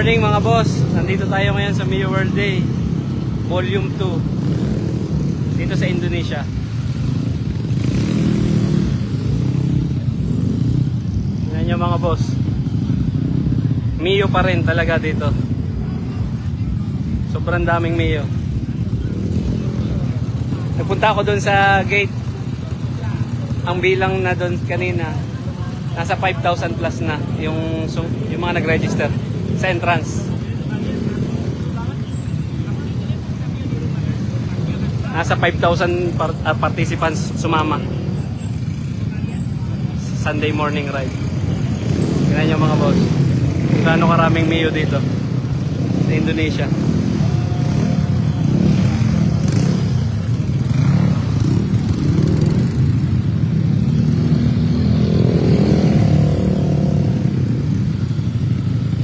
morning mga boss, nandito tayo ngayon sa Mio World Day Volume 2 dito sa Indonesia. Yan yung mga boss, Mio pa rin talaga dito. Sobrang daming Mio. Nagpunta ako doon sa gate. Ang bilang na doon kanina nasa 5,000 plus na yung mga nag-register sa entrance. Nasa 5,000 participants sumama sa Sunday morning ride. Tingnan nyo mga boss, gaano karaming Mio dito sa Indonesia.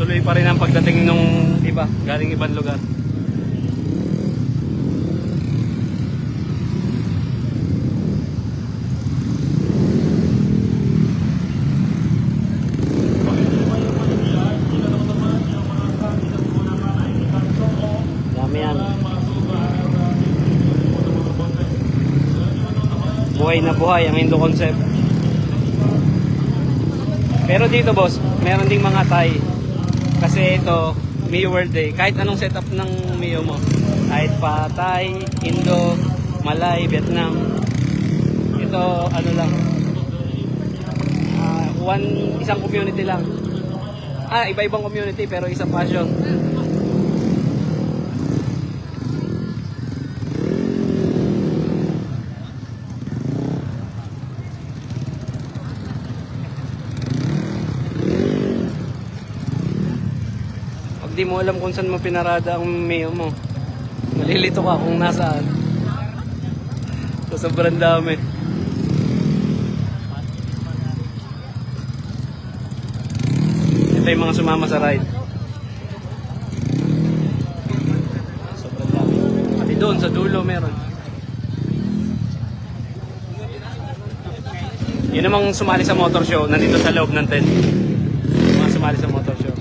Tuloy pa rin ang pagdating nung iba, galing ibang lugar. Dami yan. Buhay na buhay ang Indo concept. Pero dito boss, meron ding mga Thai. Kasi ito, Mio World Day, kahit anong setup ng Mio mo, kahit pa Thai, Indo, Malay, Vietnam, ito ano lang, isang community lang. Iba-ibang community pero isang passion. Di mo alam kung saan mo pinarada ang Mio mo, malilito ka kung nasaan. So sobrang dami. Ito yung mga sumama sa ride. Sobrang dami. Pati doon sa dulo meron. Yun namang sumali sa motor show, nandito sa loob ng tent. Yung mga sumali sa motor show,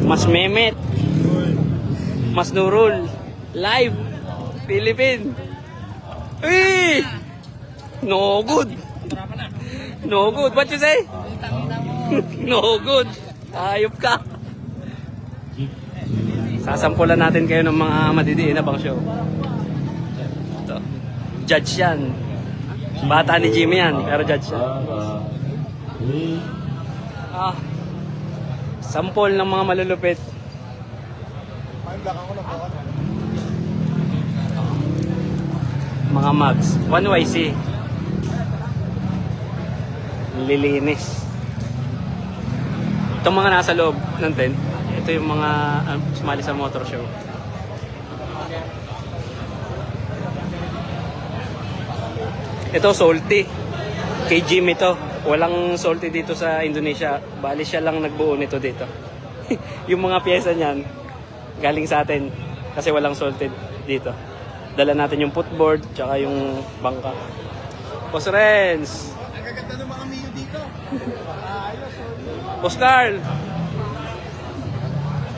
Mas Mehmet, Mas Nurul, live, Philippine. Uy! No good. No good. What you say? No good. Ayop ka. Sasampulan natin kayo ng mga madidiin na bang show. Ito. Judge yan. Bata ni Jimmy yan, pero judge yan. Sample ng mga malulupit. Mga mugs. 1YC. Lilinis. Itong mga nasa loob ng tent, ito yung mga sumali sa motor show. Ito salty. Kay Jimmy to. Walang salty dito sa Indonesia. Bali siya lang nagbuo nito dito. Yung mga pyesa niyan galing sa atin kasi walang salted dito. Dala natin yung footboard tsaka yung bangka. Boss Renz. Ang gaganda ng mga Mio dito. Boss Carl.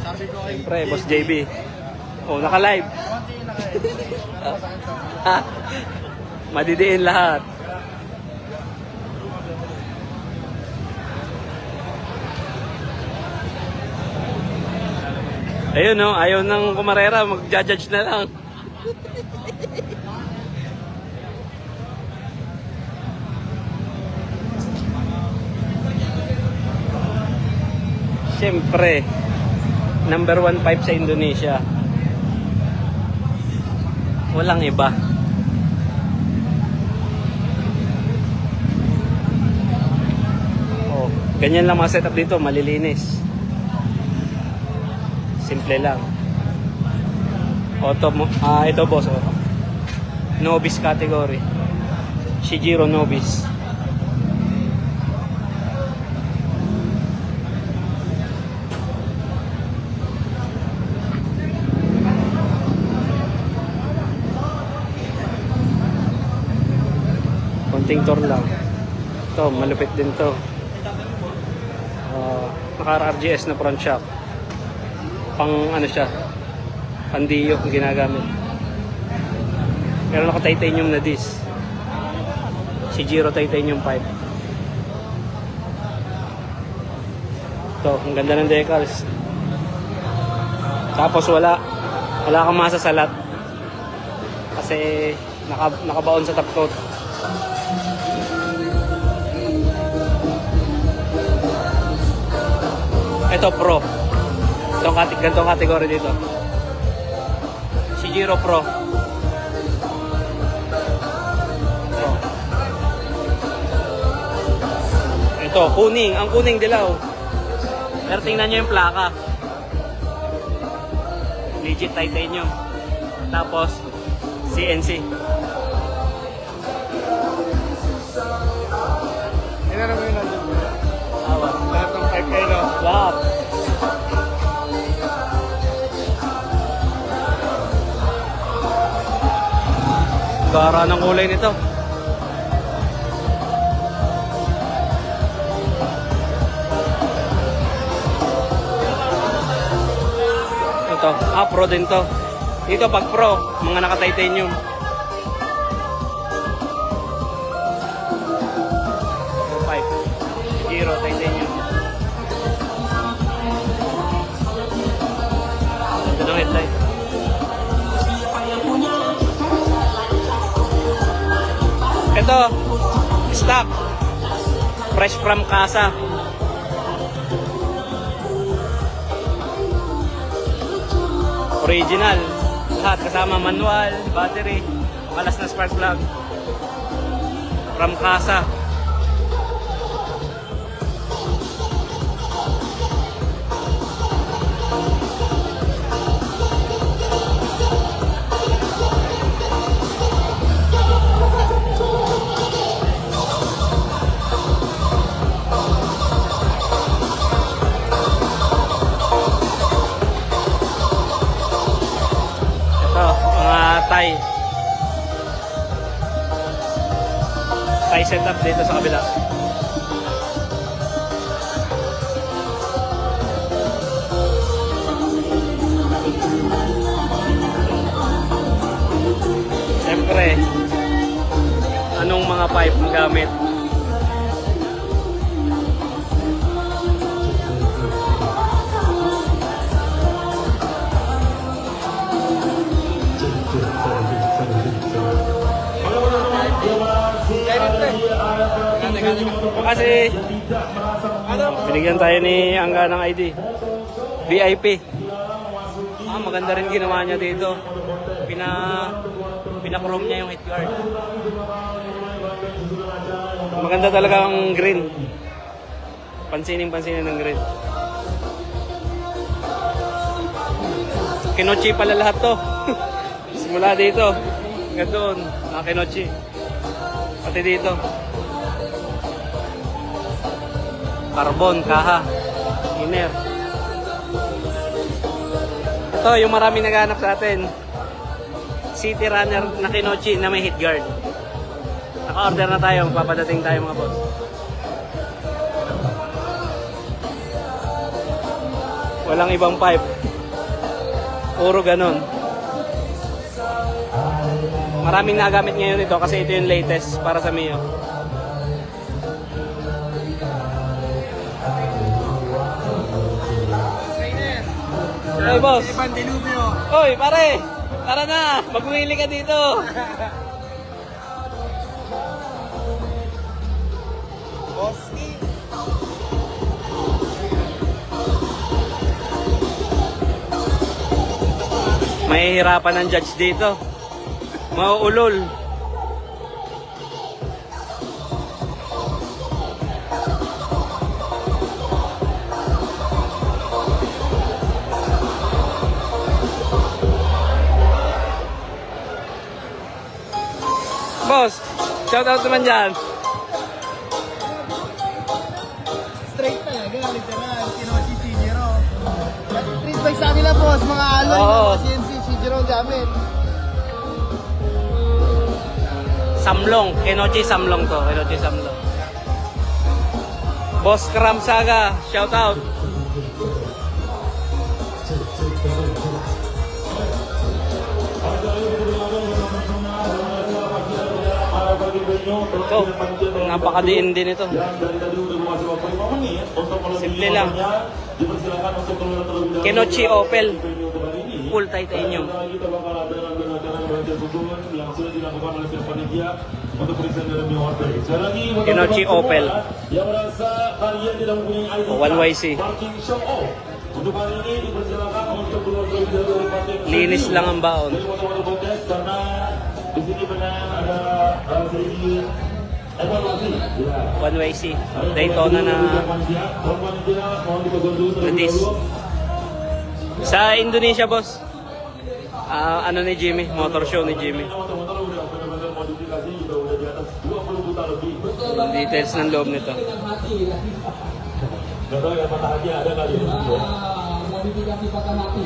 Sabi ko ay Siyempre, Boss JB. Oh, naka-live. Madidiin lahat. Ayun no, ayaw ng kumarera, mag-judge na lang. Siyempre, number 1.5 sa Indonesia. Walang iba. Oh, ganyan lang mga setup dito, malilinis. Simple lang. Ito boss, Novice category. Shijiro Novice. Konting tour lang. Ito, malupit din to. Naka RGS na front shock. Pang ano siya, pandiyo ang ginagamit. Meron ako titanium na disc. Si Giro titanium pipe. Ito, ang ganda ng decals. Tapos wala kang masasalat. Kasi nakabaon sa top coat. Ito Pro. Ganitong category dito. Si Giro Pro. Ito, kuning. Ang kuning dilaw. Pero tingnan nyo yung plaka. Legit titanium. Tapos, CNC. Ano mo yun nandun? Awa. Lahat ng pipe kayo, no? Lahat. Gara ng kulay nito. Ito, Pro din to. Dito pag Pro, mga naka-titanium. Pipe. Giro titanium. Ito ng headlight. Ito, stock. Fresh from casa. Original. Lahat kasama manual, battery, malas na spark plug. From casa. Thai setup dito sa kabila. Siyempre, anong mga pipe ang gamit? Kasi binigyan tayo ni Angga ng ID VIP. Maganda rin ginawa niya dito. Pinakrom niya yung head guard. Maganda talaga ang green. Pansinin ng green. Kinochi pala lahat to. Simula dito hanggang doon, Kinochi. Pati dito. Carbon, kaha, inner. Ito, yung marami naghahanap sa atin. City Runner na Kinochi na may heat guard. Naka-order na tayo, magpapadating tayo mga boss. Walang ibang pipe. Puro ganun. Maraming nagamit ngayon ito kasi ito yung latest para sa Mio. Hey boss. Hoy pare, tara na, magwili ka dito. Boski. Mahihirapan ang judge dito. Mauulol. Boss, shout out naman dyan. Straight talaga, literal. Kinochi Chijiro. Street bike sa kanila, boss. Mga alloy, Oo. mga CNC Chijiro ang gamit. Samlong, Kinochi Samlong to. Kinochi Samlong. Boss Kram Saga, shout out. Ito, napakadiin din ito. Simple lang. Kenochi Opel. Full titanium. Kenochi Opel. 1YC. Untuk hari ini dipersilakan untuk keluarga dari partai Linis lang ang baon. protes karena di sini benar ada sedikit evaluasi. Ya. 1YC. Daytona na release. Sa Indonesia, boss. Ano ni Jimmy? Motor show ni Jimmy. Motor-motor udah benar-benar modifikasi juga udah di atas 20 juta lebih. Details ng loob nito. Gak tahu ya patah hati ada kali ya. Modifikasi patah mati.